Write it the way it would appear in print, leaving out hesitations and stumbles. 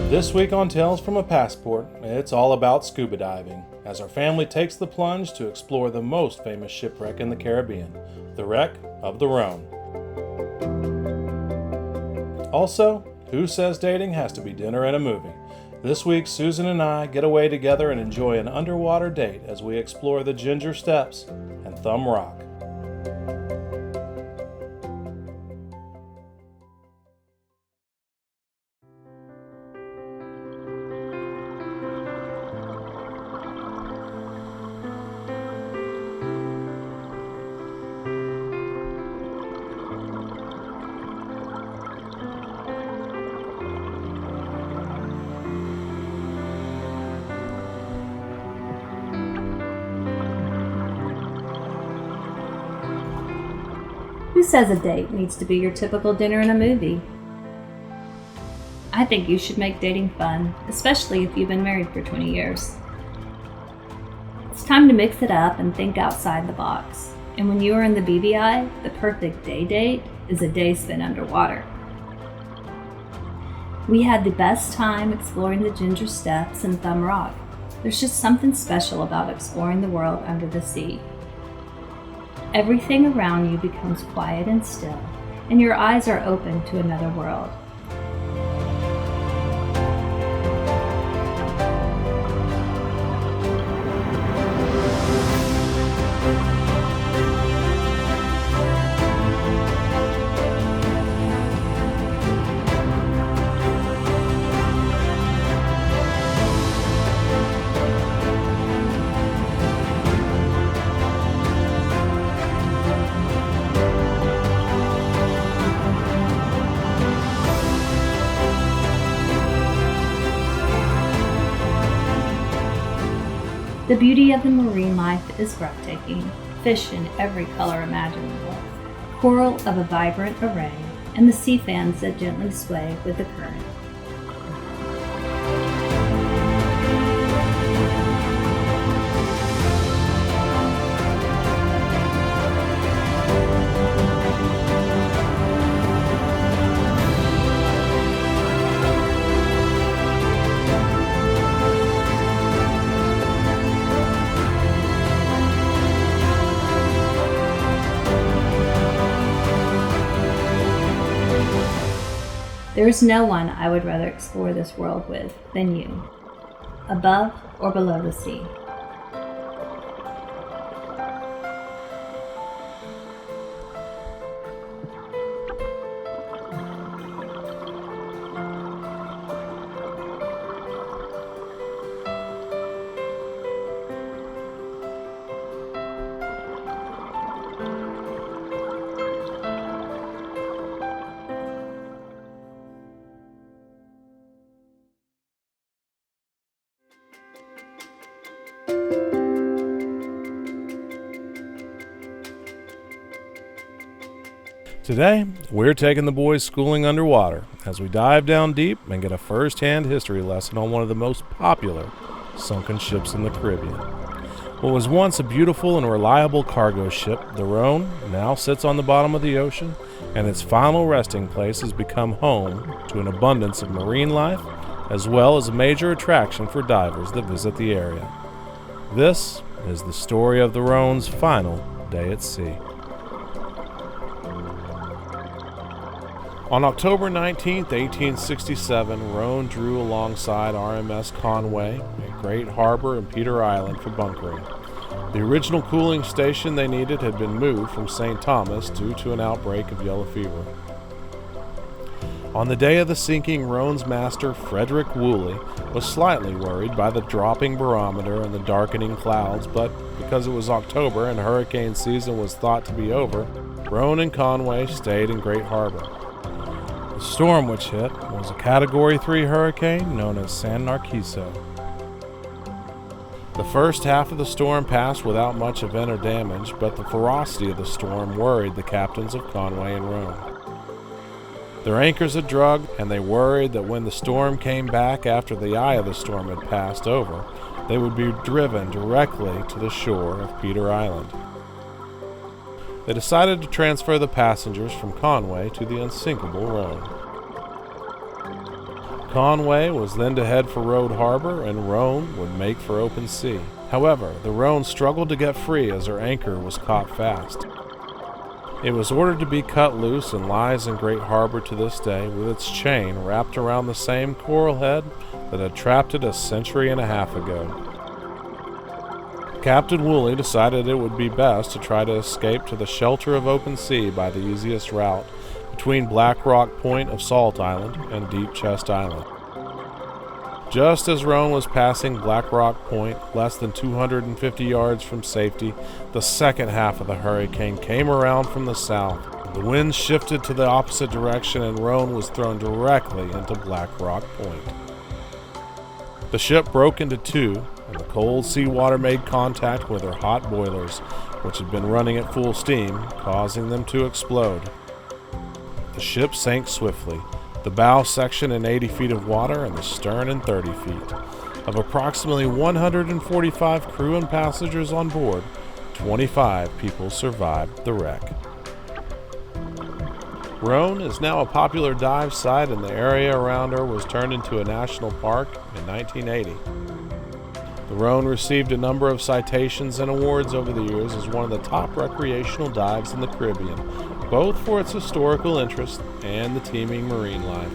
This week on Tales from a Passport, it's all about scuba diving, as our family takes the plunge to explore the most famous shipwreck in the Caribbean, the wreck of the Rhone. Also, who says dating has to be dinner and a movie? This week, Susan and I get away together and enjoy an underwater date as we explore the Ginger Steps and Thumb Rock. Who says a date needs to be your typical dinner and a movie? I think you should make dating fun, especially if you've been married for 20 years. It's time to mix it up and think outside the box. And when you are in the BVI, the perfect day date is a day spent underwater. We had the best time exploring the Ginger Steps and Thumb Rock. There's just something special about exploring the world under the sea. Everything around you becomes quiet and still, and your eyes are open to another world. The beauty of the marine life is breathtaking. Fish in every color imaginable, coral of a vibrant array, and the sea fans that gently sway with the current. There is no one I would rather explore this world with than you, above or below the sea. Today, we're taking the boys schooling underwater as we dive down deep and get a first-hand history lesson on one of the most popular sunken ships in the Caribbean. What was once a beautiful and reliable cargo ship, the Rhone, now sits on the bottom of the ocean, and its final resting place has become home to an abundance of marine life, as well as a major attraction for divers that visit the area. This is the story of the Rhone's final day at sea. On October 19, 1867, Rhone drew alongside RMS Conway, a great harbor in Peter Island, for bunkering. The original cooling station they needed had been moved from St. Thomas due to an outbreak of yellow fever. On the day of the sinking, Rhone's master, Frederick Woolley, was slightly worried by the dropping barometer and the darkening clouds, but because it was October and hurricane season was thought to be over, Rhone and Conway stayed in Great Harbor. The storm which hit was a Category 3 hurricane known as San Narciso. The first half of the storm passed without much event or damage, but the ferocity of the storm worried the captains of Conway and Rhone. Their anchors had drugged, and they worried that when the storm came back after the eye of the storm had passed over, they would be driven directly to the shore of Peter Island. They decided to transfer the passengers from Conway to the unsinkable Rhone. Conway was then to head for Rhode Harbor, and Rhone would make for open sea. However, the Rhone struggled to get free as her anchor was caught fast. It was ordered to be cut loose and lies in Great Harbor to this day with its chain wrapped around the same coral head that had trapped it a century and a half ago. Captain Woolley decided it would be best to try to escape to the shelter of open sea by the easiest route between Black Rock Point of Salt Island and Deep Chest Island. Just as Rhone was passing Black Rock Point, less than 250 yards from safety, the second half of the hurricane came around from the south. The wind shifted to the opposite direction and Rhone was thrown directly into Black Rock Point. The ship broke into two, and the cold seawater made contact with her hot boilers, which had been running at full steam, causing them to explode. The ship sank swiftly, the bow section in 80 feet of water and the stern in 30 feet. Of approximately 145 crew and passengers on board, 25 people survived the wreck. Rhone is now a popular dive site, and the area around her was turned into a national park in 1980. The Rhone received a number of citations and awards over the years as one of the top recreational dives in the Caribbean, both for its historical interest and the teeming marine life.